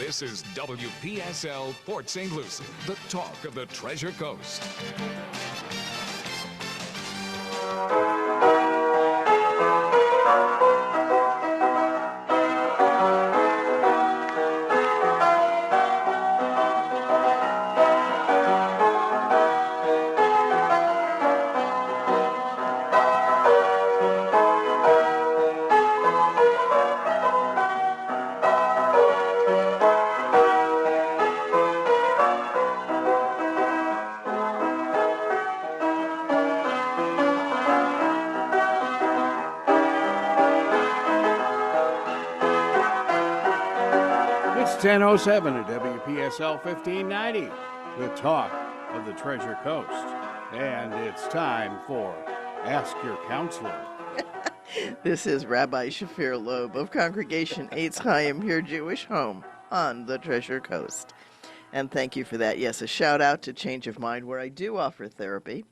This is WPSL Port St. Lucie, the talk of the Treasure Coast. It's 10:07 at WPSL 1590, the talk of the Treasure Coast. And it's time for Ask Your Counselor. This is Rabbi Shafir Lobb of Congregation Eitz Chayim, your Jewish home on the Treasure Coast. And thank you for that. Yes, a shout out to Change of Mind, where I do offer therapy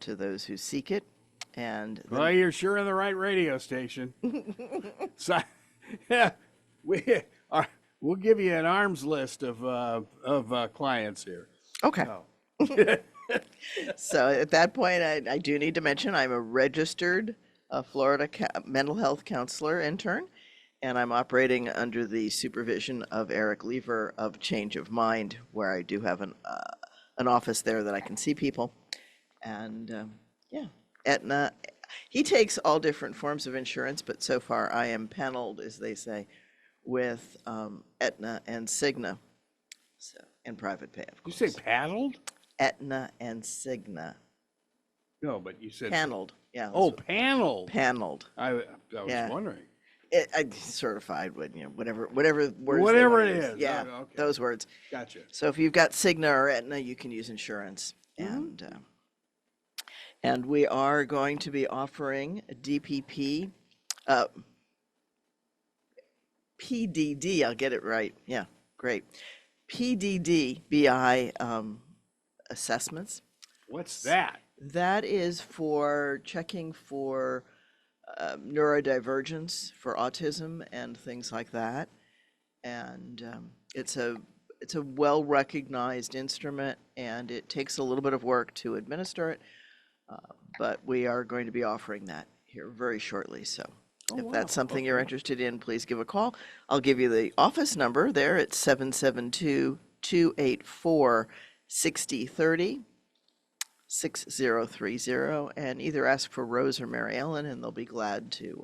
to those who seek it. And Well, you're sure in the right radio station. So, yeah, we'll give you an arms list of clients here. okay. Oh. So at that point, I do need to mention I'm a registered Florida mental health counselor intern, and I'm operating under the supervision of Eric Lever of Change of Mind, where I do have an office there that I can see people. And Aetna, he takes all different forms of insurance, but so far I am paneled, as they say, with Aetna and Cigna, so, and private pay, of You course. say paddled? Aetna and Cigna. No, but you said Paneled, yeah. Oh, paneled. Paneled. I was Yeah. wondering. I certified with, whatever words. Whatever they it wanna is. use. Yeah, Oh, okay. those words. Gotcha. So if you've got Cigna or Aetna, you can use insurance. And we are going to be offering DPP, PDD, I'll get it right. Yeah, great. PDD-BI assessments. What's that? That is for checking for neurodivergence, for autism and things like that. And it's a well-recognized instrument, and it takes a little bit of work to administer it. But we are going to be offering that here very shortly. So if that's something you're interested in, please give a call. I'll give you the office number there. It's 772-284-6030. 6030, and either ask for Rose or Mary Ellen, and they'll be glad to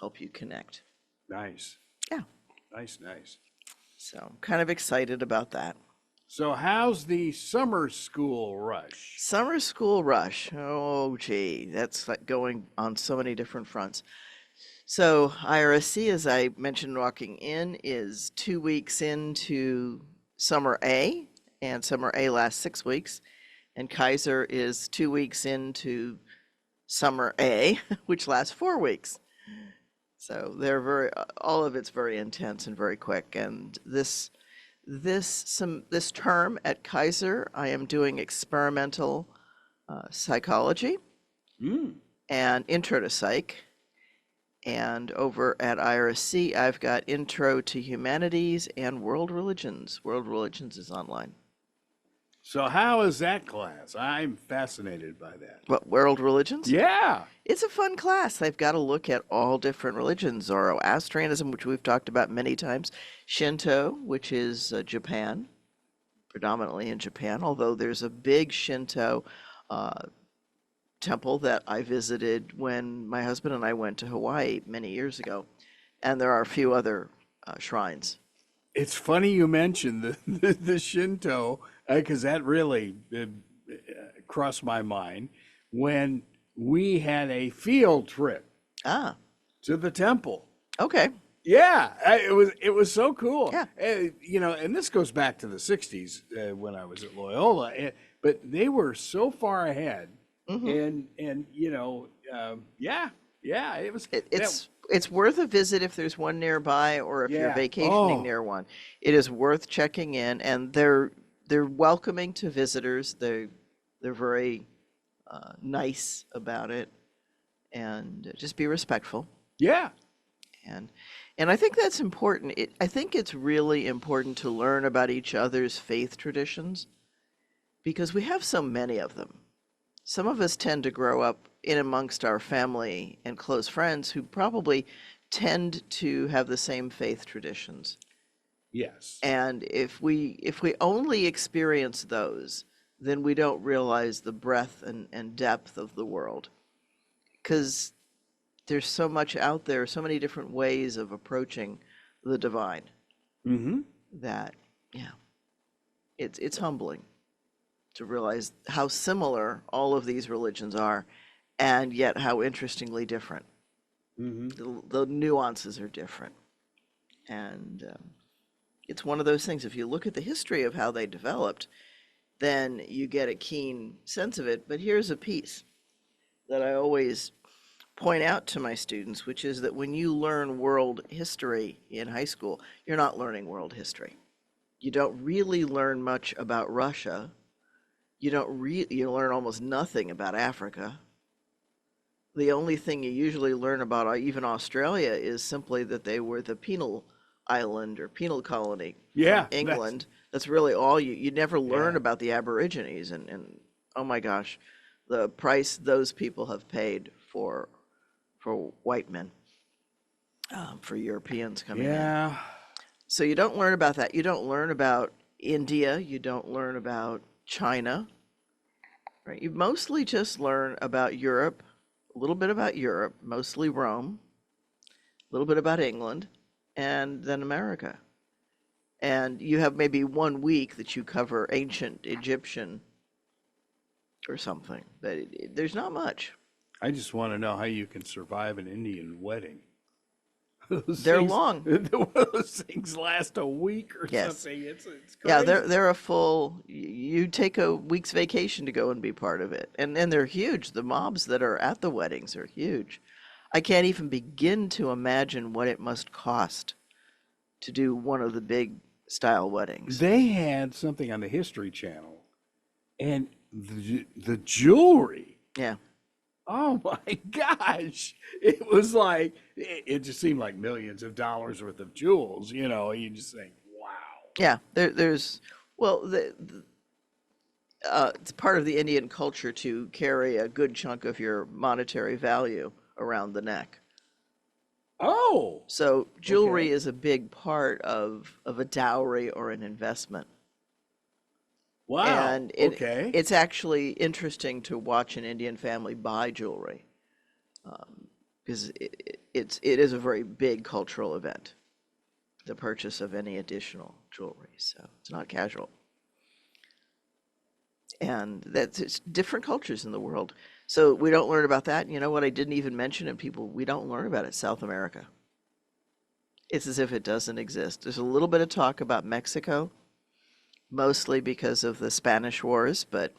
help you connect. Nice. Yeah. Nice. So I'm kind of excited about that. So how's the summer school rush? Summer school rush. Oh, gee, that's like going on so many different fronts. So IRSC, as I mentioned walking in, is 2 weeks into summer A, and summer A lasts 6 weeks. And Kaiser is 2 weeks into summer A, which lasts 4 weeks. So they're all of it's very intense and very quick. And this term at Kaiser, I am doing experimental psychology and intro to psych. And over at IRSC, I've got intro to humanities and world religions. World religions is online. So how is that class? I'm fascinated by that. What, world religions? Yeah. It's a fun class. They've got to look at all different religions. Zoroastrianism, which we've talked about many times. Shinto, which is Japan, predominantly in Japan, although there's a big Shinto temple that I visited when my husband and I went to Hawaii many years ago. And there are a few other shrines. It's funny you mentioned the Shinto, because that really crossed my mind when we had a field trip to the temple. Okay. Yeah, it was so cool. Yeah. And this goes back to the 60s when I was at Loyola, but they were so far ahead. And it was. It's worth a visit if there's one nearby, or if you're vacationing near one. It is worth checking in, and they're welcoming to visitors. They're very nice about it, and just be respectful. Yeah. And I think that's important. I think it's really important to learn about each other's faith traditions because we have so many of them. Some of us tend to grow up in amongst our family and close friends who probably tend to have the same faith traditions. Yes. And if we only experience those, then we don't realize the breadth and depth of the world. Because there's so much out there, so many different ways of approaching the divine that, yeah, it's humbling to realize how similar all of these religions are and yet how interestingly different. The nuances are different. And it's one of those things, if you look at the history of how they developed, then you get a keen sense of it. But here's a piece that I always point out to my students, which is that when you learn world history in high school, you're not learning world history. You don't really learn much about Russia. You learn almost nothing about Africa. The only thing you usually learn about even Australia is simply that they were the penal island or penal colony from England. That's really all you never learn about the Aborigines and oh my gosh, the price those people have paid for white men, for Europeans coming in. So you don't learn about that. You don't learn about India. You don't learn about China. Right? You mostly just learn about Europe, a little bit about Europe, mostly Rome, a little bit about England, and then America. And you have maybe 1 week that you cover ancient Egyptian or something, but there's not much. I just want to know how you can survive an Indian wedding. They're long. Those things last a week or something. It's crazy. Yeah, they're a full. You take a week's vacation to go and be part of it, and they're huge. The mobs that are at the weddings are huge. I can't even begin to imagine what it must cost to do one of the big style weddings. They had something on the History Channel, and the jewelry. Yeah. Oh my gosh. It was like, it just seemed like millions of dollars worth of jewels, you know, you just think, wow. Yeah, there's, well, it's part of the Indian culture to carry a good chunk of your monetary value around the neck. Oh. So jewelry is a big part of a dowry or an investment. Wow. And it's actually interesting to watch an Indian family buy jewelry because it is a very big cultural event, the purchase of any additional jewelry. So it's not casual. And it's different cultures in the world. So we don't learn about that. You know what I didn't even mention, and we don't learn about it, South America. It's as if it doesn't exist. There's a little bit of talk about Mexico, mostly because of the Spanish Wars, but...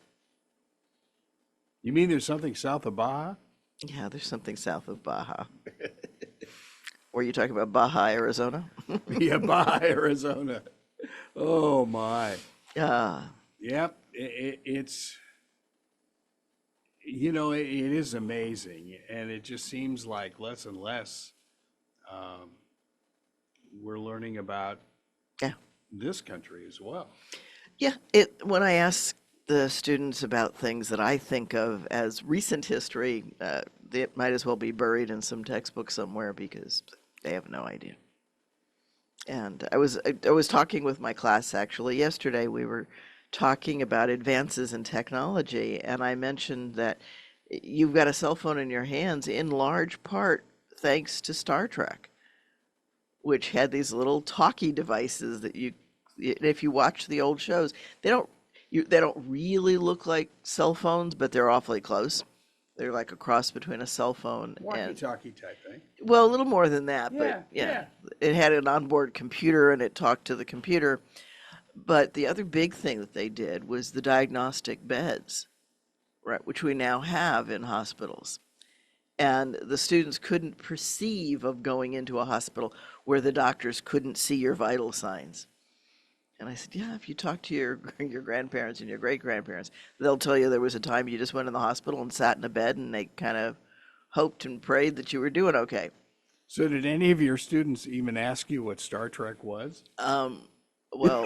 You mean there's something south of Baja? Yeah, there's something south of Baja. Or you talking about Baja, Arizona? Yeah, Baja, Arizona. Oh, my. Yep, it's... You know, it is amazing, and it just seems like less and less we're learning about this country as well. Yeah, when I ask the students about things that I think of as recent history, they might as well be buried in some textbook somewhere because they have no idea. And I was talking with my class actually yesterday. We were talking about advances in technology, and I mentioned that you've got a cell phone in your hands in large part thanks to Star Trek, which had these little talkie devices that if you watch the old shows, they don't really look like cell phones, but they're awfully close. They're like a cross between a cell phone and walkie-talkie type thing. Well, a little more than that, but yeah. It had an onboard computer and it talked to the computer. But the other big thing that they did was the diagnostic beds, right, which we now have in hospitals. And the students couldn't perceive of going into a hospital where the doctors couldn't see your vital signs. And I said, yeah, if you talk to your grandparents and your great-grandparents, they'll tell you there was a time you just went in the hospital and sat in a bed and they kind of hoped and prayed that you were doing okay. So did any of your students even ask you what Star Trek was? Well,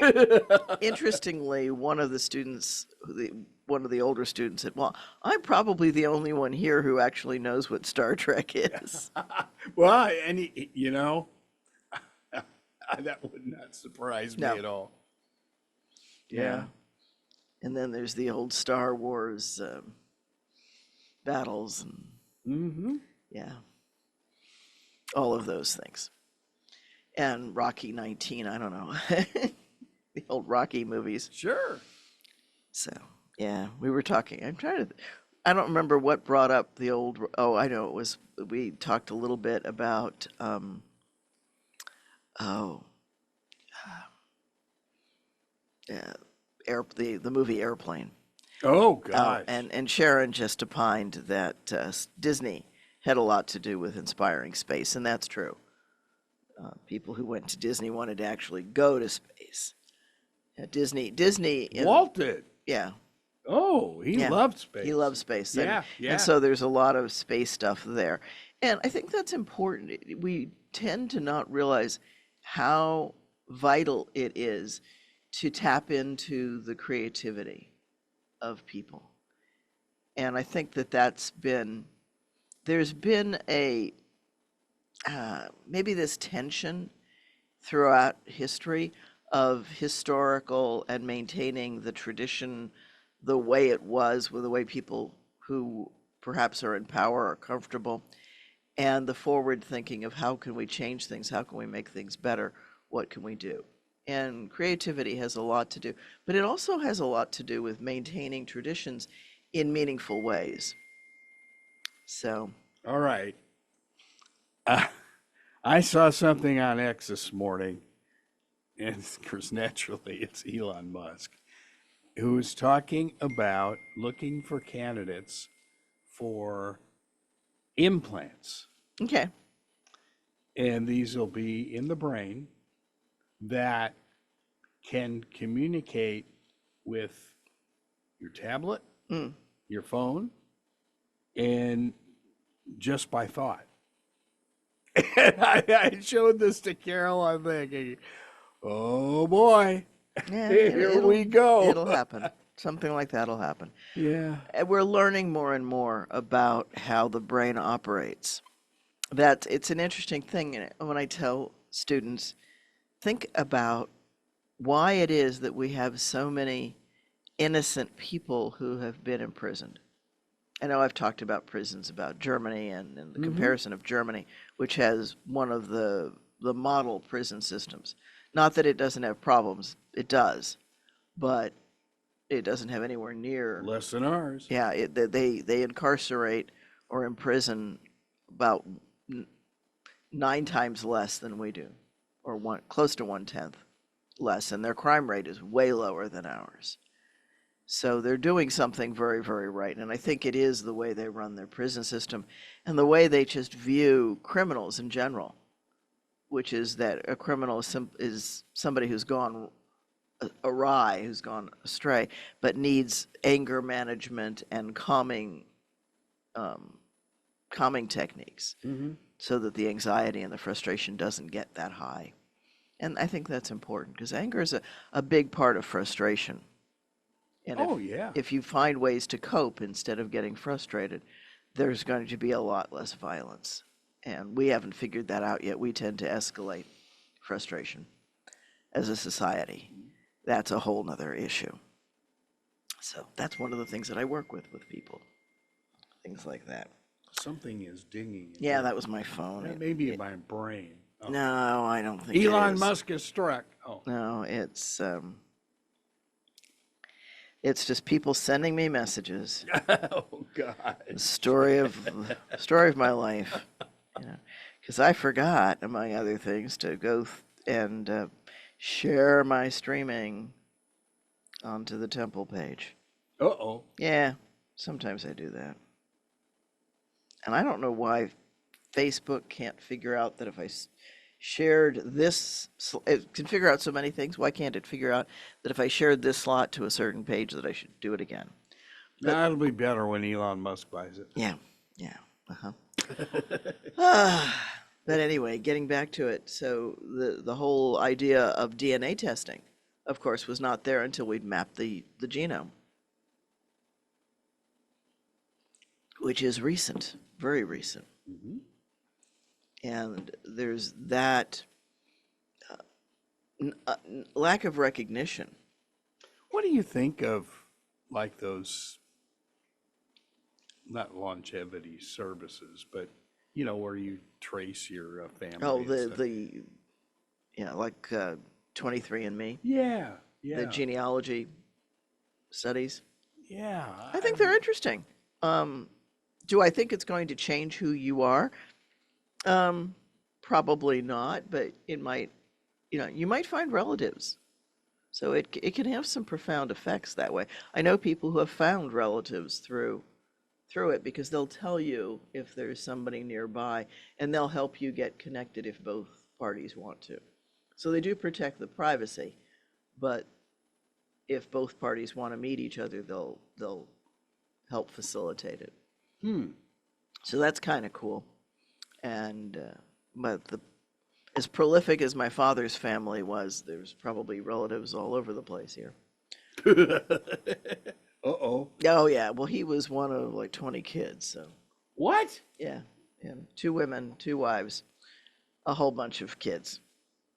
interestingly, one of the older students said, "Well, I'm probably the only one here who actually knows what Star Trek is." Well, and that would not surprise me No. at all. Yeah. And then there's the old Star Wars battles and yeah, all of those things. And Rocky 19, I don't know. The old Rocky movies. Sure. So, yeah, we were talking. I don't remember what brought up the old, I know we talked a little bit about, the movie Airplane. Oh, gosh. And Sharon just opined that Disney had a lot to do with inspiring space, and that's true. People who went to Disney wanted to actually go to space. Disney. Walt did. Yeah. Oh, he loved space. He loved space. Yeah. And so there's a lot of space stuff there. And I think that's important. We tend to not realize how vital it is to tap into the creativity of people. And I think there's been maybe this tension throughout history of historical and maintaining the tradition the way it was, with the way people who perhaps are in power are comfortable, and the forward thinking of how can we change things, how can we make things better, what can we do. And creativity has a lot to do, but it also has a lot to do with maintaining traditions in meaningful ways. So. All right. I saw something on X this morning, and of course, naturally, it's Elon Musk, who is talking about looking for candidates for implants. Okay. And these will be in the brain that can communicate with your tablet, your phone, and just by thought. And I showed this to Carol. I'm thinking, oh boy, Yeah, here we go. It'll happen. Something like that'll happen. Yeah. And we're learning more and more about how the brain operates. It's an interesting thing. And when I tell students, think about why it is that we have so many innocent people who have been imprisoned. I know I've talked about prisons, about Germany and the comparison of Germany, which has one of the model prison systems. Not that it doesn't have problems, it does, but it doesn't have anywhere near. Less than ours. Yeah, they incarcerate or imprison about 9 times less than we do, or close to 1/10 less, and their crime rate is way lower than ours. So they're doing something very, very right. And I think it is the way they run their prison system and the way they just view criminals in general, which is that a criminal is somebody who's gone awry, who's gone astray, but needs anger management and calming techniques so that the anxiety and the frustration doesn't get that high. And I think that's important because anger is a big part of frustration. And if you find ways to cope instead of getting frustrated, there's going to be a lot less violence. And we haven't figured that out yet. We tend to escalate frustration as a society. That's a whole nother issue. So that's one of the things that I work with people. Things like that. Something is dinging. Yeah, that was my phone. That may be my brain. Oh. No, I don't think Elon Musk is struck. Oh. No, it's just people sending me messages. Oh God! The story of my life, because I forgot, among other things, to go and share my streaming onto the temple page. Uh-oh. Yeah, sometimes I do that, and I don't know why Facebook can't figure out that if I shared this, it can figure out so many things. Why can't it figure out that if I shared this slot to a certain page that I should do it again? That'll be better when Elon Musk buys it. Yeah. But anyway, getting back to it, so the whole idea of DNA testing, of course, was not there until we'd mapped the genome, which is recent, very recent. Mhm. And there's that lack of recognition. What do you think of like those, not longevity services, but where you trace your family? Oh, and stuff? like 23andMe, Yeah, the genealogy studies. yeah. I think they're interesting. Do I think it's going to change who you are? Probably not, but it might, you might find relatives. So it can have some profound effects that way. I know people who have found relatives through it because they'll tell you if there's somebody nearby, and they'll help you get connected if both parties want to. So they do protect the privacy, but if both parties want to meet each other, they'll help facilitate it. So that's kind of cool. And but as prolific as my father's family was, there's probably relatives all over the place here. Uh-oh. Oh yeah, well he was one of like 20 kids, so What? yeah, 2 women, 2 wives, a whole bunch of kids,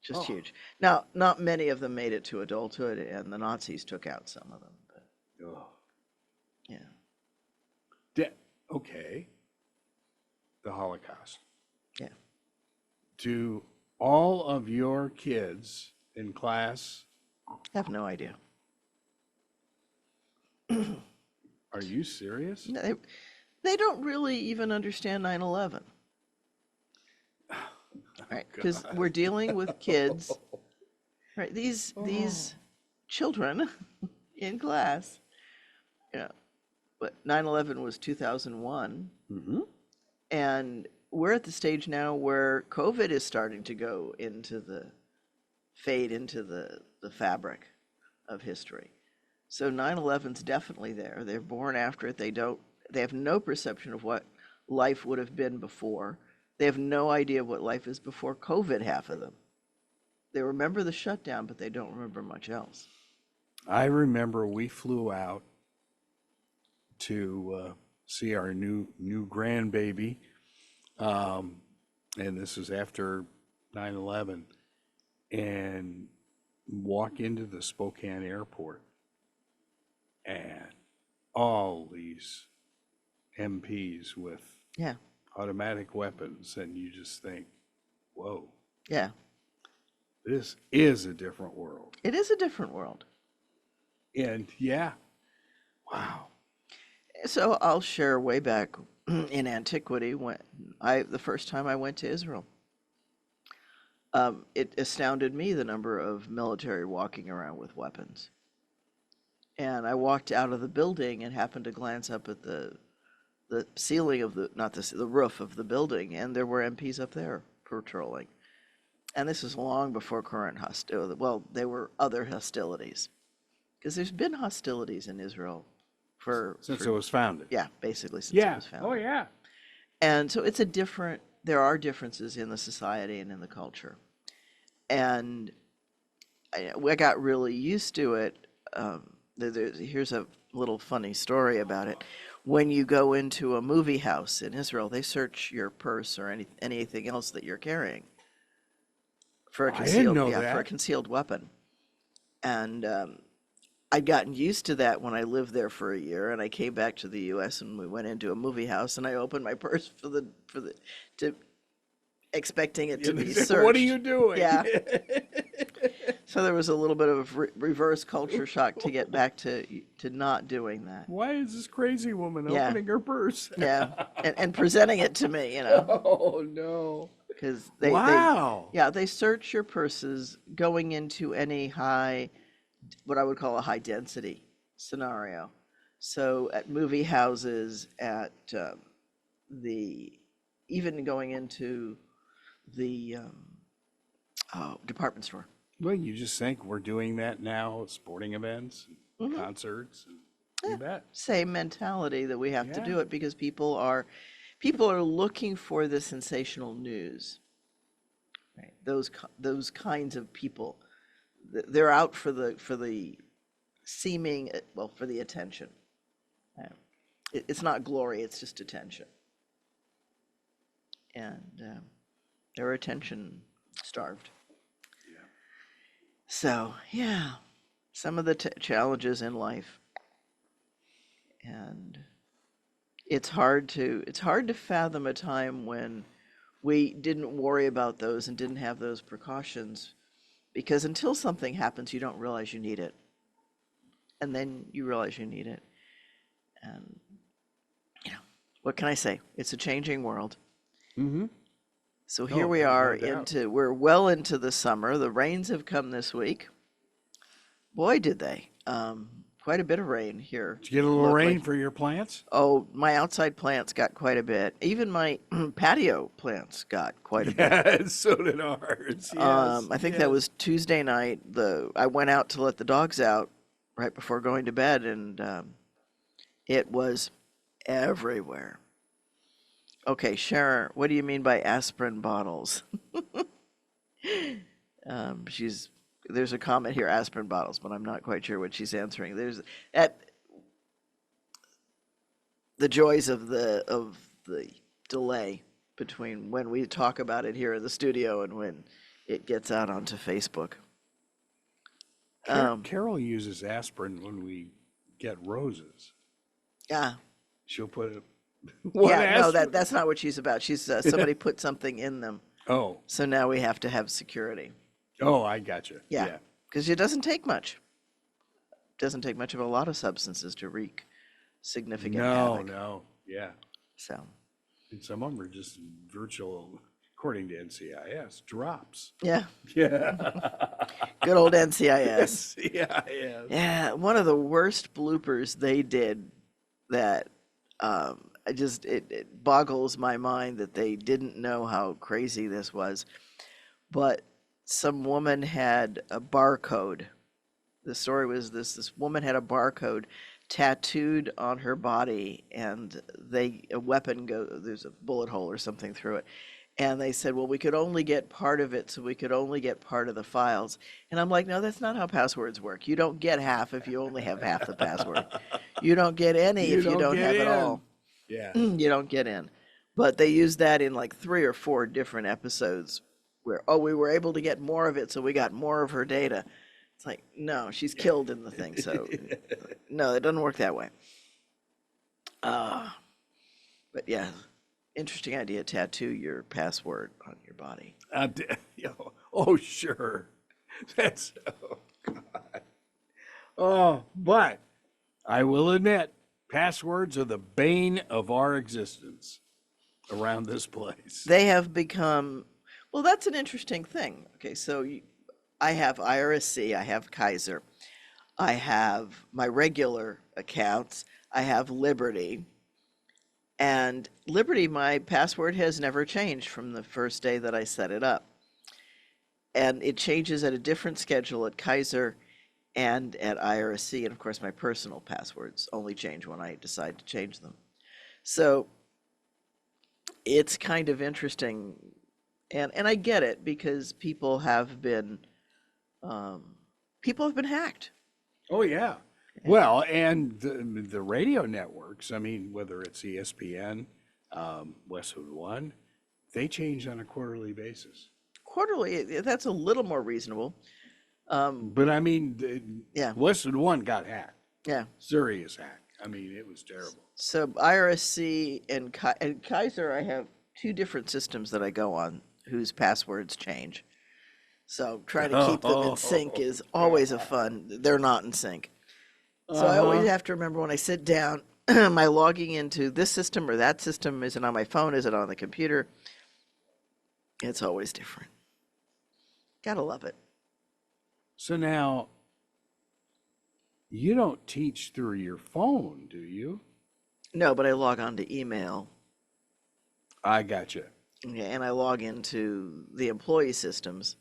just huge. Now, not many of them made it to adulthood, and the Nazis took out some of them. But Oh. yeah, Okay. The Holocaust. yeah. Do all of your kids in class, I have no idea. are you serious? No, they don't really even understand 9/11. Right, because we're dealing with kids, right? These children in class, but 9/11 was 2001, and we're at the stage now where COVID is starting to go fade into the fabric of history. So 9/11's definitely there. They're born after it. They have no perception of what life would have been before. They have no idea what life is before COVID, half of them. They remember the shutdown, but they don't remember much else. I remember we flew out to see our new grandbaby, and this was after 9/11, and walk into the Spokane airport, and all these MPs with Yeah, automatic weapons, and you just think, whoa, yeah. this is a different world. It is a different world. And yeah, wow. So I'll share way back in antiquity when the first time I went to Israel. It astounded me the number of military walking around with weapons. And I walked out of the building and happened to glance up at the ceiling of the roof of the building, and there were MPs up there patrolling. And this is long before current hostility. Well, there were other hostilities, because there's been hostilities in Israel Since it was founded. yeah, basically since it was founded. Oh, yeah. And so there are differences in the society and in the culture. And I got really used to it. Here's a little funny story about it. When you go into a movie house in Israel, they search your purse or anything else that you're carrying for a I didn't know for a that. concealed weapon. And I'd gotten used to that when I lived there for a year, and I came back to the U.S. and we went into a movie house, and I opened my purse expecting it to be searched. What are you doing? Yeah. So there was a little bit of reverse culture shock to get back to not doing that. Why is this crazy woman Yeah. opening her purse? Yeah, and presenting it to me, Oh, no. because Wow. they search your purses going into any what I would call a high density scenario. So at movie houses, at even going into the department store. Well, you just think we're doing that now at sporting events and concerts. And you bet. Same mentality that we have to Yeah. do it, because people are looking for the sensational news. right? Those kinds of people, they're out for the seeming, well, for the attention. It's not glory, it's just attention. And they're attention starved. Yeah. So, yeah, some of the challenges in life. And it's hard to fathom a time when we didn't worry about those and didn't have those precautions, because until something happens, you don't realize you need it. And then you realize you need it. And, what can I say? It's a changing world. Mm-hmm. So here we are we're well into the summer. The rains have come this week. Boy, did they. Quite a bit of rain here. Did you get a little rain for your plants? Oh, my outside plants got quite a bit. Even my patio plants got quite a bit. Yeah, so did ours. Yes, I think that was Tuesday night. I went out to let the dogs out right before going to bed, and it was everywhere. Okay, Sharon, what do you mean by aspirin bottles? There's a comment here, aspirin bottles, but I'm not quite sure what she's answering. There's the joys of the delay between when we talk about it here in the studio and when it gets out onto Facebook. Carol uses aspirin when we get roses. Yeah. She'll put it. No, that's not what she's about. She's somebody put something in them. Oh. So now we have to have security. Oh, I gotcha. Yeah. Because it doesn't take much. It doesn't take much of a lot of substances to wreak significant havoc. No. Yeah. So. And some of them are just virtual, according to NCIS, drops. Yeah. Yeah. Good old NCIS. NCIS. Yeah. One of the worst bloopers they did that it boggles my mind that they didn't know how crazy this was. But some woman had a barcode. The story was this woman had a barcode tattooed on her body, and there's a bullet hole or something through it. And they said, well, we could only get part of it, so we could only get part of the files. And I'm like, no, that's not how passwords work. You don't get half if you only have half the password. You don't get any if you don't have it all. Yeah. You don't get in. But they used that in like 3 or 4 different episodes where, we were able to get more of it, so we got more of her data. It's like, no, she's killed in the thing. So, no, it doesn't work that way. But yeah, interesting idea, tattoo your password on your body. Oh, sure. That's, oh, God. Oh, but I will admit, passwords are the bane of our existence around this place. They have become, well, that's an interesting thing. Okay, so I have IRSC, I have Kaiser, I have my regular accounts, I have Liberty. And Liberty, my password has never changed from the first day that I set it up. And it changes at a different schedule at Kaiser and at IRSC. And of course, my personal passwords only change when I decide to change them. So it's kind of interesting. And I get it, because people have been hacked. Oh, yeah. Well, and the radio networks, I mean, whether it's ESPN, Westwood One, they change on a quarterly basis. Quarterly, that's a little more reasonable. But I mean, Westwood One got hacked. Yeah. Serious hack. I mean, it was terrible. So IRSC and Kaiser, I have 2 different systems that I go on whose passwords change. So trying to keep them in sync is always a fun. They're not in sync. So I always have to remember when I sit down, am I logging into this system or that system? Is it on my phone? Is it on the computer? It's always different. Gotta love it. So now, you don't teach through your phone, do you? No, but I log on to email. I gotcha. Yeah, and I log into the employee systems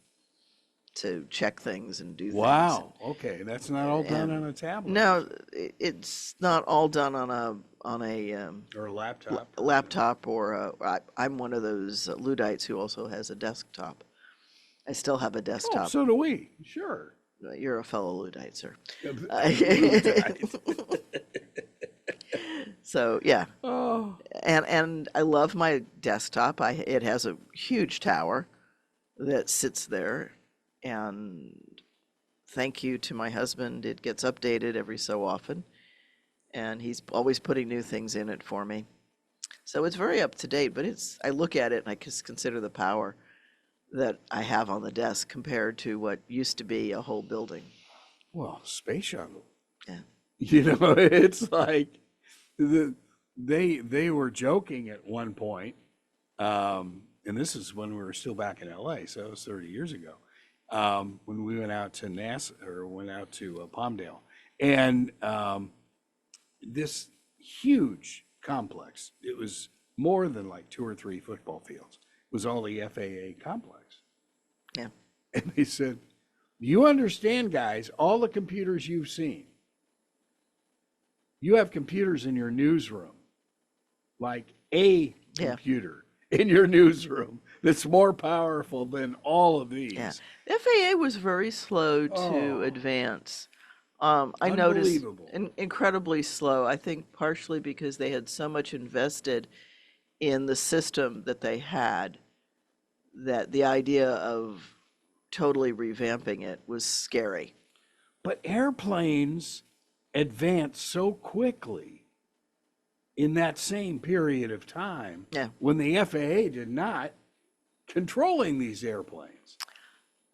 to check things and do things. Wow. Okay, that's not all done on a tablet. No, it's not all done on a or a laptop. Laptop, or I'm one of those Luddites who also has a desktop. I still have a Oh, desktop. so do we. Sure. You're a fellow Luddite, sir. Luddite. So yeah, Oh, and I love my desktop. It has a huge tower that sits there, and thank you to my husband, it gets updated every so often, and he's always putting new things in it for me. So it's very up to date, but I look at it and I just consider the power that I have on the desk compared to what used to be a whole building. well, space shuttle. Yeah. It's like they were joking at one point, and this is when we were still back in LA, so it was 30 years ago, when we went out to NASA or went out to Palmdale, and this huge complex. It was more than like 2 or 3 football fields. It was all the FAA complex. Yeah. And they said, you understand, guys, all the computers you've seen. You have computers in your newsroom, like a computer in your newsroom that's more powerful than all of these. Yeah. The FAA was very slow to advance. I noticed incredibly slow. I think partially because they had so much invested in the system that they had that the idea of totally revamping it was scary. But airplanes advanced so quickly in that same period of time when the FAA did not, controlling these airplanes.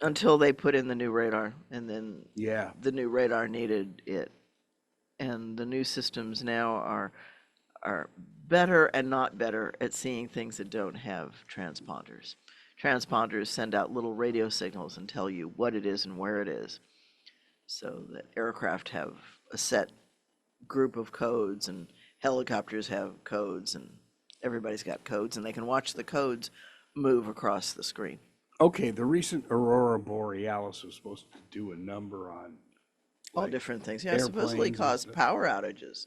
Until they put in the new radar, and then the new radar needed it. And the new systems now are better and not better at seeing things that don't have transponders. Transponders send out little radio signals and tell you what it is and where it is. So that aircraft have a set group of codes, and helicopters have codes, and everybody's got codes, and they can watch the codes move across the screen. Okay, the recent Aurora Borealis was supposed to do a number on all different things. Yeah, supposedly caused power outages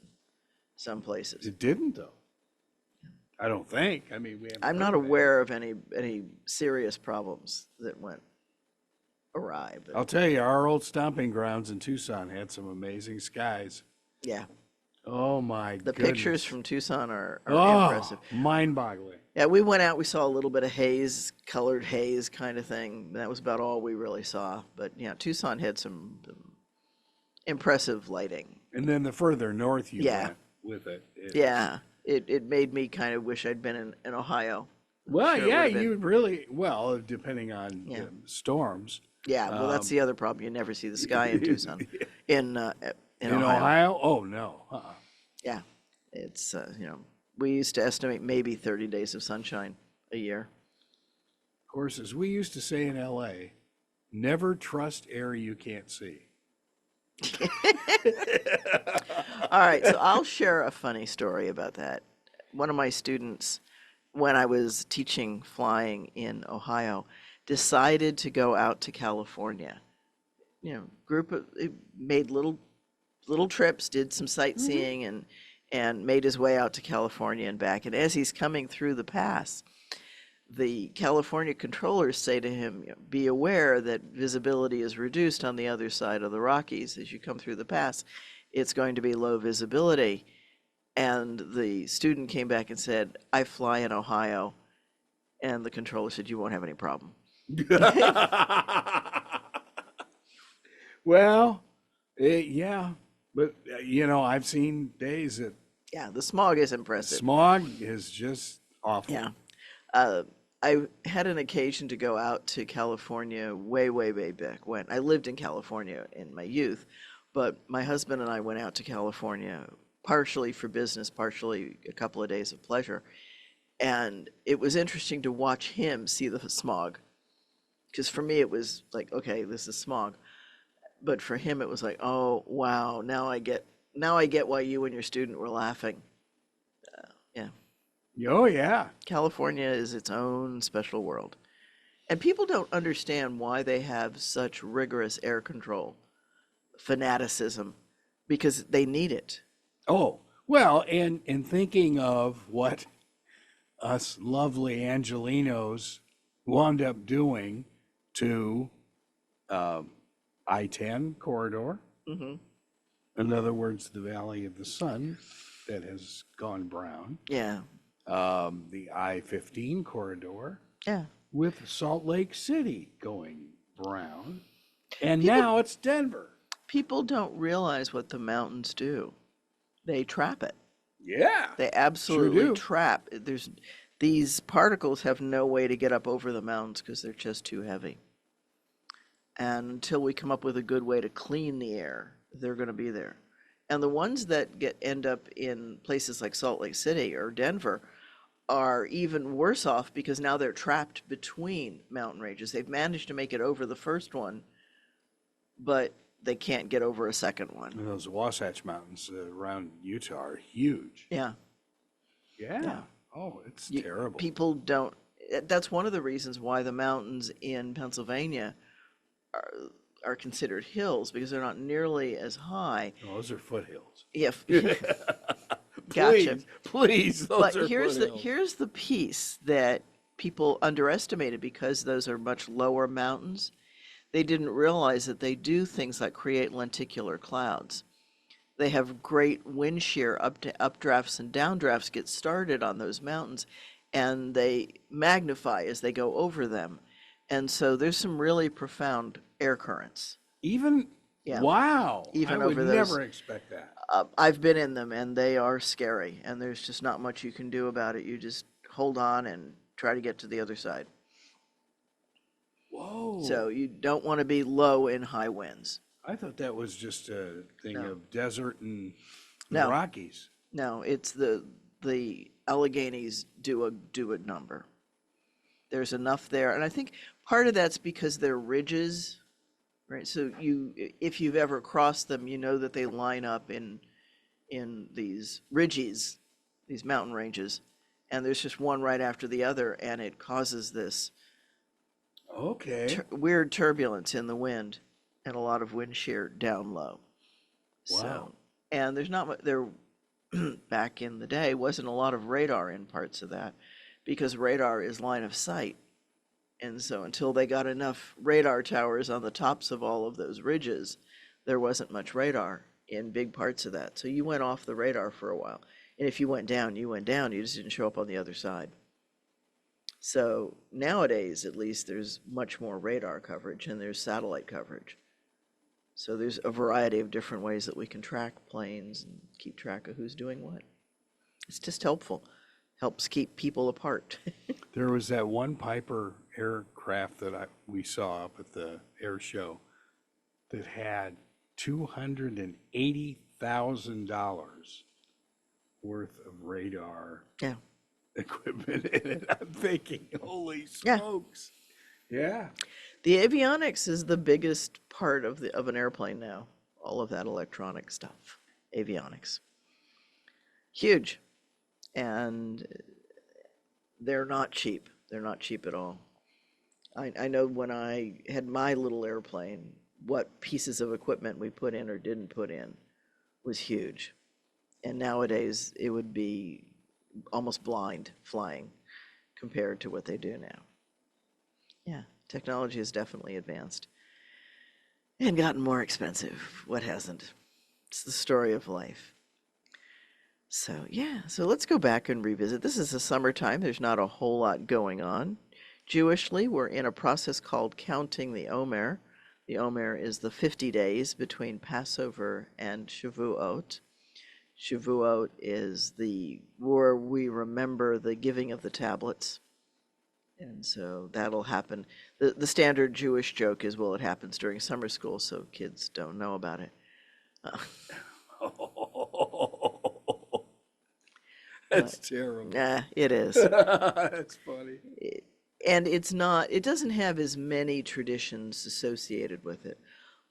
some places. It didn't, though. I don't think. I mean, I'm not aware of any serious problems that went awry. But I'll tell you, our old stomping grounds in Tucson had some amazing skies. Yeah. Oh my The goodness. pictures from Tucson are impressive. Mind-boggling. Yeah, we went out, we saw a little bit of haze, colored haze kind of thing. That was about all we really saw. But yeah, Tucson had some impressive lighting. And then the further north you went with it. It made me kind of wish I'd been in Ohio. Well, you really, depending on storms. Yeah, well, that's the other problem. You never see the sky in Tucson. In Ohio? Oh, no. Yeah, it's, we used to estimate maybe 30 days of sunshine a year. Of course, as we used to say in LA, never trust air you can't see. All right, so I'll share a funny story about that. One of my students, when I was teaching flying in Ohio, decided to go out to California. Made little trips, did some sightseeing, and made his way out to California and back. And as he's coming through the pass, the California controllers say to him, be aware that visibility is reduced on the other side of the Rockies. As you come through the pass, it's going to be low visibility. And the student came back and said, I fly in Ohio. And the controller said, you won't have any problem. Well, yeah. But, I've seen days that... Yeah, the smog is impressive. Smog is just awful. Yeah. I had an occasion to go out to California way, way, way back when. I lived in California in my youth, but my husband and I went out to California partially for business, partially a couple of days of pleasure. And it was interesting to watch him see the smog. Because for me, it was like, okay, this is smog. But for him, it was like, oh, wow, now I get why you and your student were laughing. Yeah. Oh, yeah. California is its own special world. And people don't understand why they have such rigorous air control fanaticism, because they need it. Oh, well, and thinking of what us lovely Angelinos wound up doing to I-10 corridor. In other words, the Valley of the Sun that has gone brown. Yeah. The I-15 corridor. Yeah. With Salt Lake City going brown. And now it's Denver. People don't realize what the mountains do. They trap it. Yeah. They absolutely sure do. trap. These particles have no way to get up over the mountains because they're just too heavy. And until we come up with a good way to clean the air, they're going to be there. And the ones that end up in places like Salt Lake City or Denver are even worse off because now they're trapped between mountain ranges. They've managed to make it over the first one, but they can't get over a second one. And those Wasatch Mountains around Utah are huge. Yeah. Yeah. Oh, it's terrible. People don't. That's one of the reasons why the mountains in Pennsylvania are considered hills, because they're not nearly as high. Oh, those are foothills. If gotcha. Please, those But are here's foothills. the piece that people underestimated, because those are much lower mountains. They didn't realize that they do things like create lenticular clouds. They have great wind shear updrafts and downdrafts get started on those mountains, and they magnify as they go over them. And so there's some really profound air currents. Wow. Even I would over those. never expect that. I've been in them, and they are scary, and there's just not much you can do about it. You just hold on and try to get to the other side. Whoa. So you don't want to be low in high winds. I thought that was just a thing No. of desert and No. Rockies. No, it's the Alleghenies do a number. There's enough there, and I think part of that's because they're ridges, right? So if you've ever crossed them, you know that they line up in these ridges, these mountain ranges, and there's just one right after the other, and it causes this Okay. weird turbulence in the wind and a lot of wind shear down low. Wow. So, and there's not there back in the day wasn't a lot of radar in parts of that, because radar is line of sight. And so until they got enough radar towers on the tops of all of those ridges, there wasn't much radar in big parts of that. So you went off the radar for a while. And if you went down, you went down. You just didn't show up on the other side. So nowadays, at least, there's much more radar coverage and there's satellite coverage. So there's a variety of different ways that we can track planes and keep track of who's doing what. It's just helpful. Helps keep people apart. There was that one Piper aircraft that we saw up at the air show that had $280,000 worth of radar Yeah. equipment in it. I'm thinking, holy Yeah. smokes. Yeah. The avionics is the biggest part of an airplane now. All of that electronic stuff. Avionics. Huge. And they're not cheap. They're not cheap at all. I know when I had my little airplane, what pieces of equipment we put in or didn't put in was huge. And nowadays, it would be almost blind flying compared to what they do now. Yeah, technology has definitely advanced and gotten more expensive. What hasn't? It's the story of life. So, yeah, so let's go back and revisit. This is the summertime. There's not a whole lot going on. Jewishly, we're in a process called counting the Omer. The Omer is the 50 days between Passover and Shavuot. Shavuot is where we remember the giving of the tablets. And so that'll happen. The standard Jewish joke is, well, it happens during summer school, so kids don't know about it. That's terrible. Yeah, it is. That's funny. And it doesn't have as many traditions associated with it,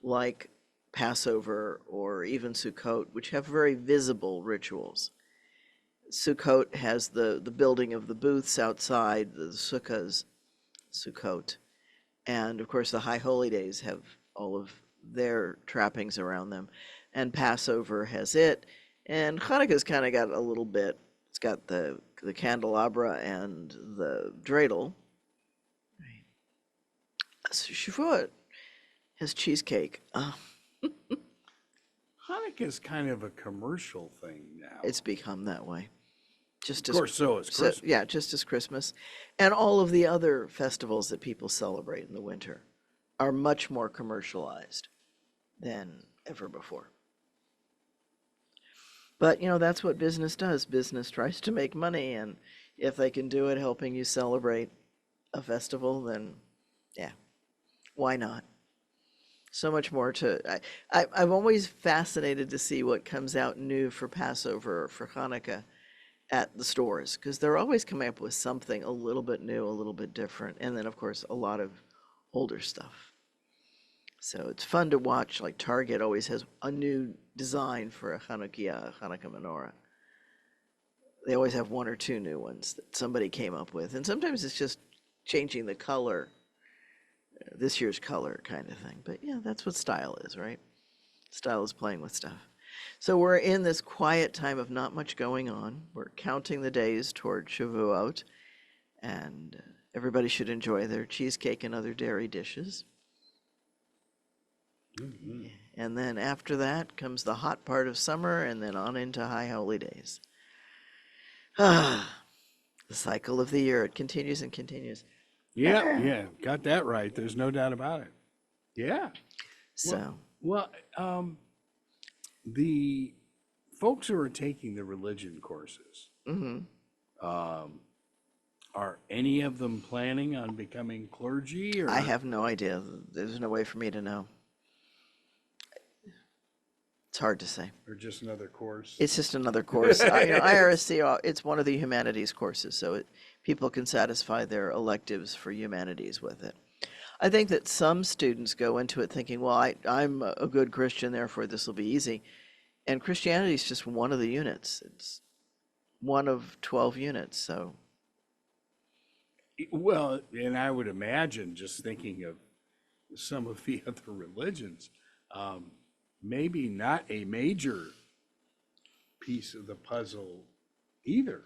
like Passover or even Sukkot, which have very visible rituals. Sukkot has the building of the booths outside, the sukkahs, Sukkot. And of course, the High Holy Days have all of their trappings around them. And Passover has it. And Hanukkah's kind of got a little bit. It's got the candelabra and the dreidel. So Shavuot has cheesecake. Hanukkah's kind of a commercial thing now. It's become that way. Of course, so is Christmas. Yeah, just as Christmas. And all of the other festivals that people celebrate in the winter are much more commercialized than ever before. But, that's what business does. Business tries to make money, and if they can do it helping you celebrate a festival, then, yeah, why not? So much more I'm always fascinated to see what comes out new for Passover or for Hanukkah at the stores, because they're always coming up with something a little bit new, a little bit different, and then, of course, a lot of older stuff. So it's fun to watch. Like Target always has a new design for a Hanukkah menorah. They always have one or two new ones that somebody came up with, and sometimes it's just changing the color, this year's color kind of thing. But yeah, that's what style is, right? Style is playing with stuff. So we're in this quiet time of not much going on. We're counting the days toward Shavuot, and everybody should enjoy their cheesecake and other dairy dishes. Mm-hmm. And then after that comes the hot part of summer, and then on into high holy days. The cycle of the year. It continues and continues. Yeah, got that right. There's no doubt about it. Yeah. So. Well, the folks who are taking the religion courses, are any of them planning on becoming clergy? Or? I have no idea. There's no way for me to know. It's hard to say. Or just another course? It's just another course. IRSC, it's one of the humanities courses, so people can satisfy their electives for humanities with it. I think that some students go into it thinking, well, I'm a good Christian, therefore this will be easy. And Christianity is just one of the units. It's one of 12 units, so. Well, and I would imagine, just thinking of some of the other religions, maybe not a major piece of the puzzle either.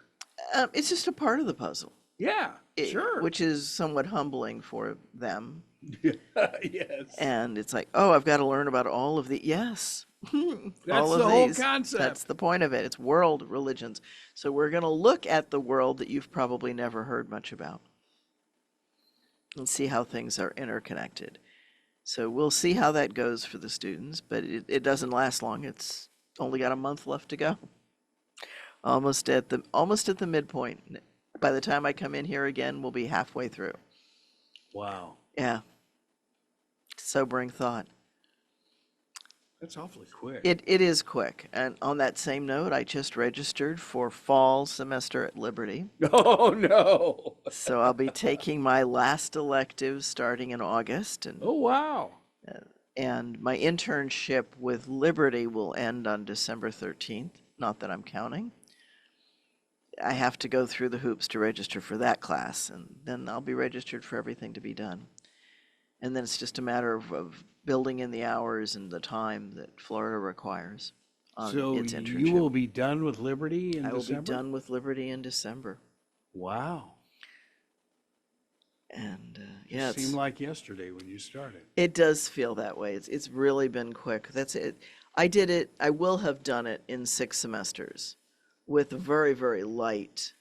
It's just a part of the puzzle. Yeah, sure. Which is somewhat humbling for them. Yes. And it's like, oh, I've got to learn about all of the, yes. That's the whole concept. That's the point of it. It's world religions. So we're going to look at the world that you've probably never heard much about and see how things are interconnected. So we'll see how that goes for the students, but it doesn't last long. It's only got a month left to go. Almost at the midpoint. By the time I come in here again, we'll be halfway through. Wow. Yeah. Sobering thought. That's awfully quick. It is quick. And on that same note, I just registered for fall semester at Liberty. Oh, no. So I'll be taking my last elective starting in August. And, oh, wow. And my internship with Liberty will end on December 13th. Not that I'm counting. I have to go through the hoops to register for that class, and then I'll be registered for everything to be done. And then it's just a matter of building in the hours and the time that Florida requires on its internship. So you will be done with Liberty in December? I will be done with Liberty in December. Wow. And it seemed like yesterday when you started. It does feel that way. It's really been quick. That's it. I did it. I will have done it in 6 semesters with very, very light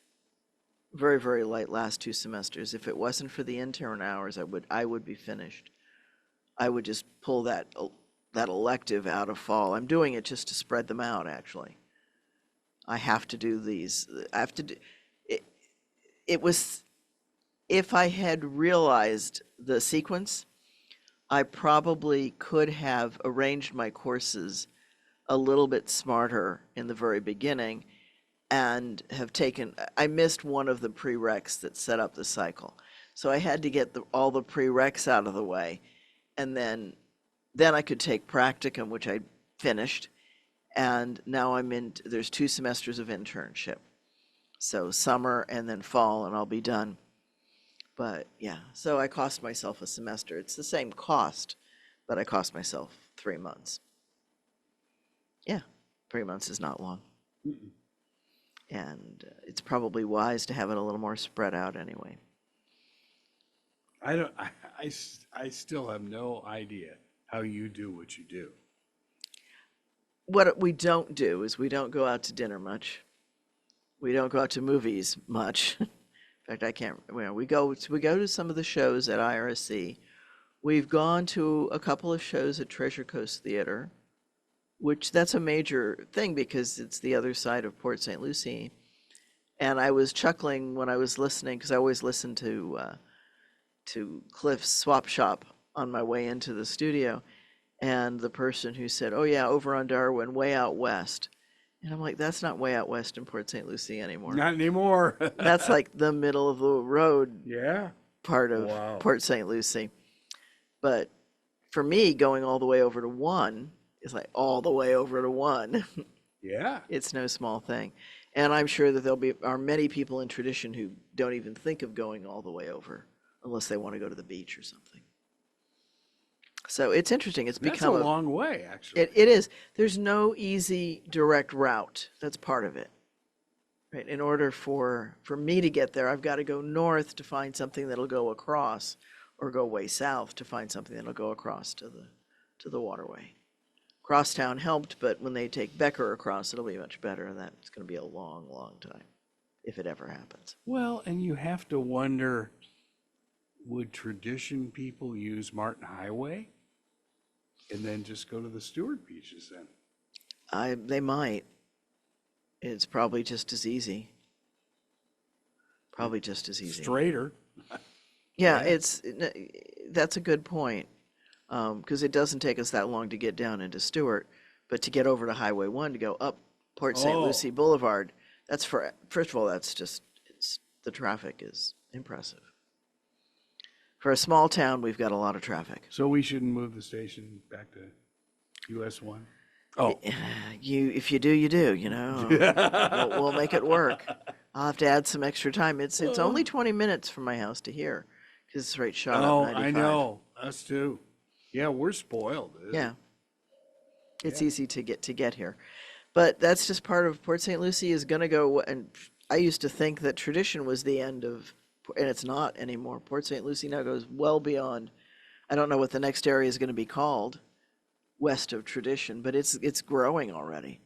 last 2 semesters. If it wasn't for the intern hours, I would be finished. I would just pull that elective out of fall. I'm doing it just to spread them out, actually. I have to do these. I have to do it. It was, if I had realized the sequence, I probably could have arranged my courses a little bit smarter in the very beginning and have I missed one of the prereqs that set up the cycle. So I had to get all the prereqs out of the way, and then I could take practicum, which I finished, and now there's 2 semesters of internship. So summer and then fall, and I'll be done. But yeah, so I cost myself a semester. It's the same cost, but I cost myself 3 months. Yeah, 3 months is not long. Mm-mm. And it's probably wise to have it a little more spread out anyway. I don't. I still have no idea how you do what you do. What we don't do is we don't go out to dinner much. We don't go out to movies much. In fact, I can't. We go to some of the shows at IRSC. We've gone to a couple of shows at Treasure Coast Theater, which that's a major thing because it's the other side of Port St. Lucie. And I was chuckling when I was listening because I always listen to Cliff's Swap Shop on my way into the studio, and the person who said, "Oh yeah, over on Darwin, way out west," and I'm like, "That's not way out west in Port St. Lucie anymore. Not anymore. That's like the middle of the road Yeah. part of Wow. Port St. Lucie." But for me, going all the way over to one is like all the way over to one. Yeah. It's no small thing. And I'm sure that are many people in tradition who don't even think of going all the way over unless they want to go to the beach or something. So it's interesting. It's That's become a long way, actually. It is. There's no easy direct route. That's part of it. Right? In order for me to get there, I've got to go north to find something that'll go across, or go way south to find something that'll go across to the waterway. Crosstown helped, but when they take Becker across, it'll be much better, and that's going to be a long, long time, if it ever happens. Well, and you have to wonder, would tradition people use Martin Highway and then just go to the Stewart beaches then? They might. It's probably just as easy. Probably just as easy. Straighter. Yeah, that's a good point, because it doesn't take us that long to get down into Stewart, but to get over to Highway 1 to go up Port St. Lucie Boulevard, first of all, the traffic is impressive. For a small town, we've got a lot of traffic. So we shouldn't move the station back to US 1? Oh. If you do, you do, we'll make it work. I'll have to add some extra time. It's only 20 minutes from my house to here, because it's right shot up 95. I know. Us too. Yeah, we're spoiled. Yeah. It's easy to get here. But that's just part of Port St. Lucie is going to go, and I used to think that tradition was the end of, and it's not anymore. Port St. Lucie now goes well beyond. I don't know what the next area is going to be called west of tradition, but it's growing already.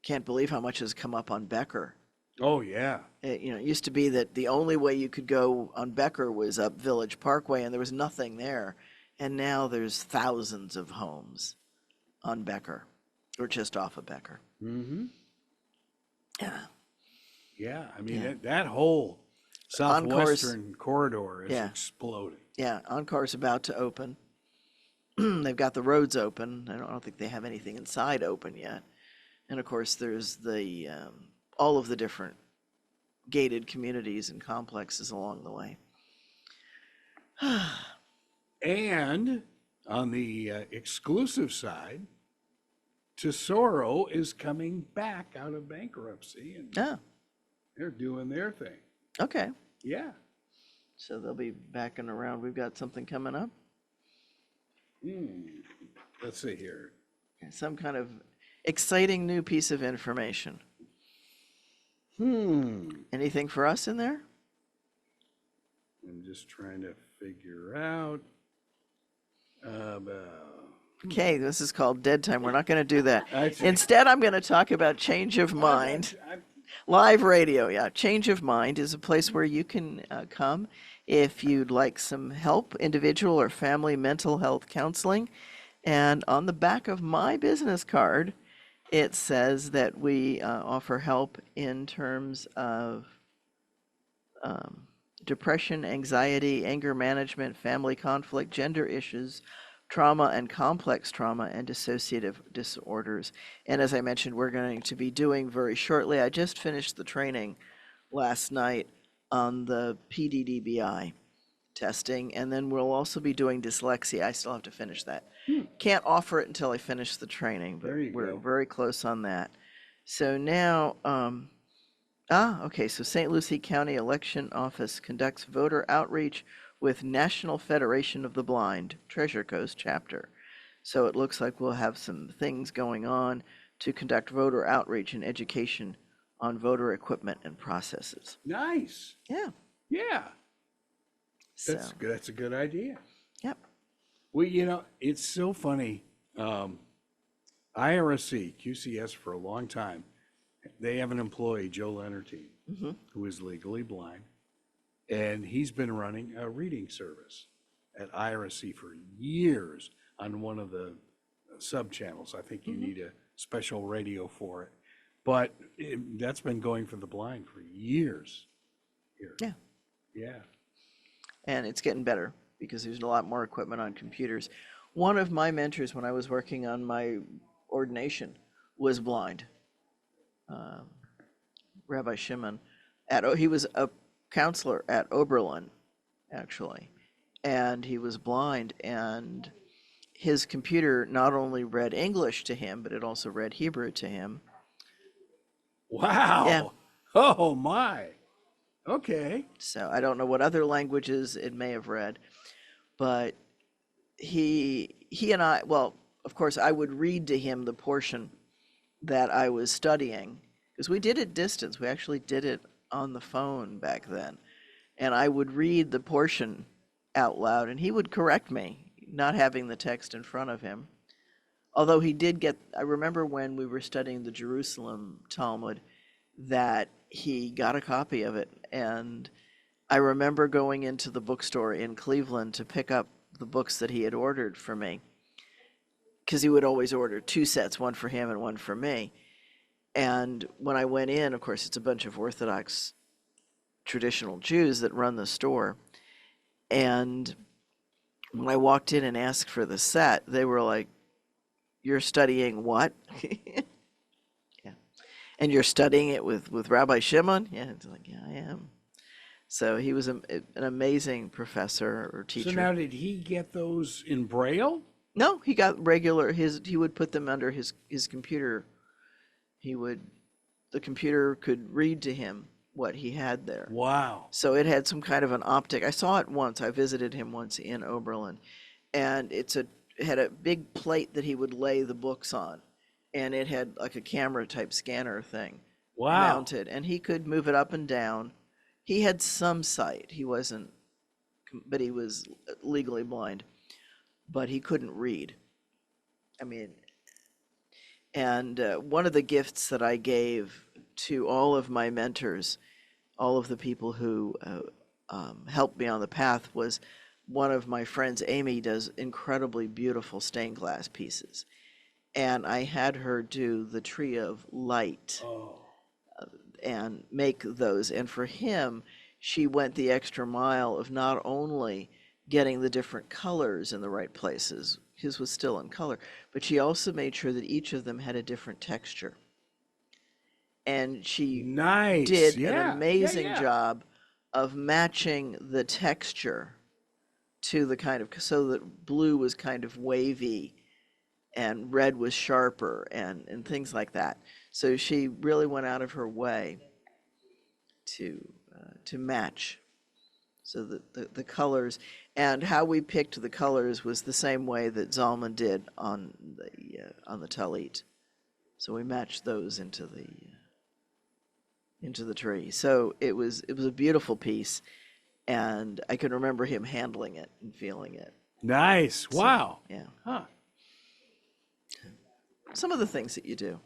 Can't believe how much has come up on Becker. Oh, yeah. It used to be that the only way you could go on Becker was up Village Parkway, and there was nothing there. And now there's thousands of homes on Becker, or just off of Becker. Mm-hmm. Yeah. Yeah, I mean, that whole southwestern corridor is exploding. Yeah, Encore's about to open. They've got the roads open. I don't think they have anything inside open yet. And of course, there's the all of the different gated communities and complexes along the way. And on the exclusive side, Tesoro is coming back out of bankruptcy, and they're doing their thing. Okay. Yeah. So they'll be back and around. We've got something coming up. Let's see here. Some kind of exciting new piece of information. Anything for us in there? I'm just trying to figure out. Okay, this is called Dead Time. We're not going to do that. Instead, I'm going to talk about change of mind. Live radio, yeah. Change of Mind is a place where you can come if you'd like some help, individual or family mental health counseling. And on the back of my business card, it says that we offer help in terms of depression, anxiety, anger management, family conflict, gender issues, trauma and complex trauma, and dissociative disorders. And as I mentioned, we're going to be doing very shortly, I just finished the training last night on the PDDBI testing, and then we'll also be doing dyslexia. I still have to finish that. Can't offer it until I finish the training, but we're very close on that. So now, okay, so St. Lucie County Election Office conducts voter outreach with National Federation of the Blind, Treasure Coast chapter. So it looks like we'll have some things going on to conduct voter outreach and education on voter equipment and processes. Nice. Yeah. Yeah. That's good. That's a good idea. Yep. Well, it's so funny. IRSC, QCS for a long time, they have an employee, Joe Leonardine, who is legally blind, and he's been running a reading service at IRSC for years on one of the sub-channels. I think you need a special radio for it. But that's been going for the blind for years here. Yeah. Yeah. And it's getting better because there's a lot more equipment on computers. One of my mentors when I was working on my ordination was blind. Rabbi Shimon. He was a counselor at Oberlin, actually. And he was blind, and his computer not only read English to him, but it also read Hebrew to him. Wow. Yeah. Oh, my. Okay. So I don't know what other languages it may have read, but he and I, well, of course, I would read to him the portion that I was studying, because we did it distance. We actually did it on the phone back then. And I would read the portion out loud, and he would correct me, not having the text in front of him. Although he did get, I remember when we were studying the Jerusalem Talmud, that he got a copy of it. And I remember going into the bookstore in Cleveland to pick up the books that he had ordered for me, because he would always order 2 sets, one for him and one for me. And when I went in, of course, it's a bunch of Orthodox traditional Jews that run the store. And when I walked in and asked for the set, they were like, "You're studying what?" Yeah. "And you're studying it with Rabbi Shimon?" Yeah, it's like, "Yeah, I am." So he was an amazing professor or teacher. So now, did he get those in Braille? No, he got regular, he would put them under his computer. The computer could read to him what he had there. Wow. So it had some kind of an optic. I saw it once. I visited him once in Oberlin, and it had a big plate that he would lay the books on, and it had like a camera type scanner thing mounted, and he could move it up and down. He had some sight. He wasn't, but he was legally blind, but he couldn't read. I mean, and one of the gifts that I gave to all of my mentors, all of the people who helped me on the path, was one of my friends, Amy, does incredibly beautiful stained glass pieces. And I had her do the Tree of Light and make those. And for him, she went the extra mile of not only getting the different colors in the right places, his was still in color, but she also made sure that each of them had a different texture. And she did an amazing job of matching the texture to the kind of, so that blue was kind of wavy and red was sharper and things like that. So she really went out of her way to match, so that the colors, and how we picked the colors was the same way that Zalman did on the Talit. So we matched those into the tree. So it was a beautiful piece, and I can remember him handling it and feeling it. Nice. Wow. So, yeah. Huh. Some of the things that you do.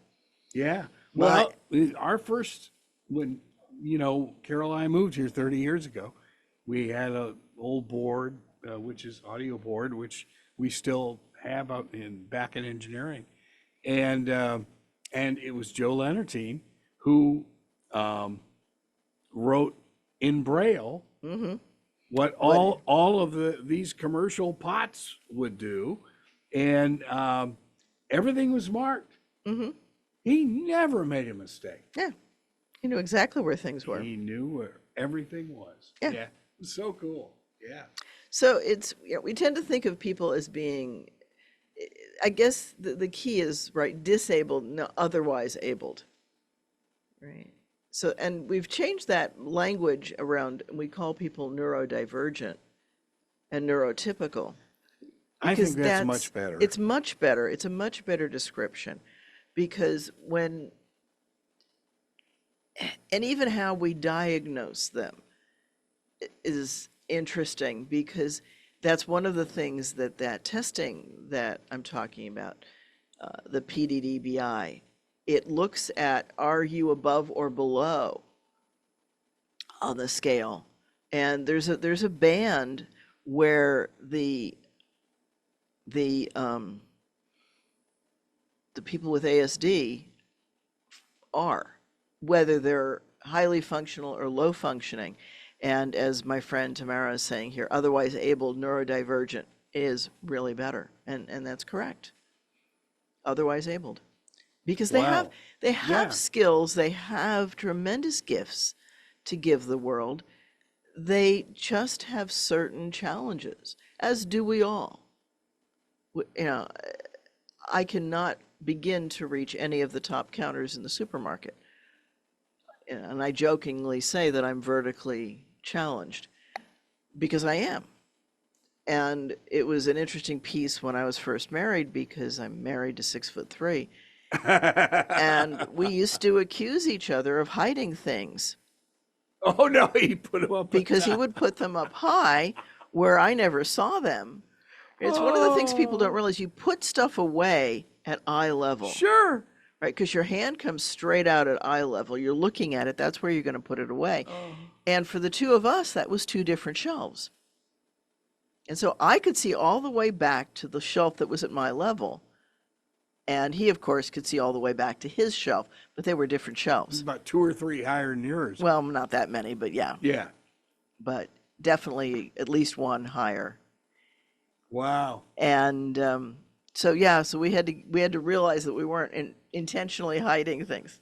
Yeah. Well, our first, when, Carol and I moved here 30 years ago, we had an old board, which is audio board, which we still have back in engineering. And it was Joe Leonardine who wrote in Braille what all of these commercial pots would do. And everything was marked. He never made a mistake. Yeah. He knew exactly where things were. He knew where everything was. Yeah. It was so cool. Yeah. So it's, we tend to think of people as being, I guess the key is, right, disabled, no, otherwise abled. Right. So, and we've changed that language around, and we call people neurodivergent and neurotypical. I think that's much better. It's much better. It's a much better description, because and even how we diagnose them is interesting because that's one of the things that testing that I'm talking about, the PDDBI, it looks at, are you above or below on the scale? And there's a band where the people with ASD are, whether they're highly functional or low functioning. And as my friend Tamara is saying here, otherwise able neurodivergent is really better. And that's correct. Otherwise abled. Because they Wow. have skills, they have tremendous gifts to give the world. They just have certain challenges, as do we all. You know, I cannot begin to reach any of the top counters in the supermarket. And I jokingly say that I'm vertically challenged because I am. And it was an interesting piece when I was first married because I'm married to 6'3". And we used to accuse each other of hiding things. Oh, no, he put them up. Because he would put them up high where I never saw them. It's one of the things people don't realize. You put stuff away at eye level. Sure. Right, because your hand comes straight out at eye level. You're looking at it. That's where you're going to put it away. And for the two of us, that was two different shelves. And so I could see all the way back to the shelf that was at my level. And he, of course, could see all the way back to his shelf. But they were different shelves. About 2 or 3 higher than yours. Well, not that many, but yeah. Yeah. But definitely at least one higher. Wow. And so we had to realize that we weren't intentionally hiding things.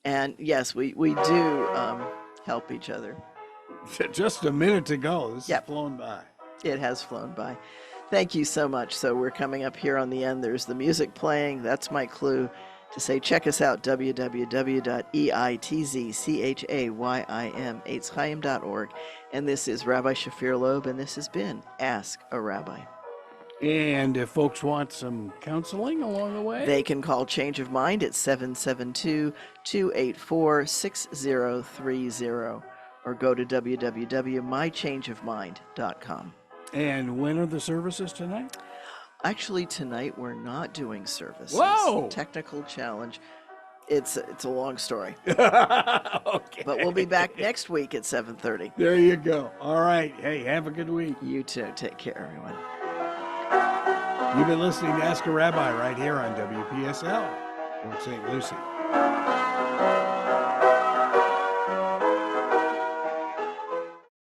And yes, we do help each other. Just a minute to go. This has Yep. flown by. It has flown by. Thank you so much. So we're coming up here on the end. There's the music playing. That's my clue to say check us out, www.eitzchayim.org. And this is Rabbi Shafir Lobb, and this has been Ask a Rabbi. And if folks want some counseling along the way, They can call Change of Mind at 772-284-6030 or go to www.mychangeofmind.com. And when are the services tonight? Actually, tonight we're not doing services. Whoa! Technical challenge. It's a long story. Okay. But we'll be back next week at 7:30. There you go. All right. Hey, have a good week. You too. Take care, everyone. You've been listening to Ask a Rabbi right here on WPSL, Fort St. Lucie.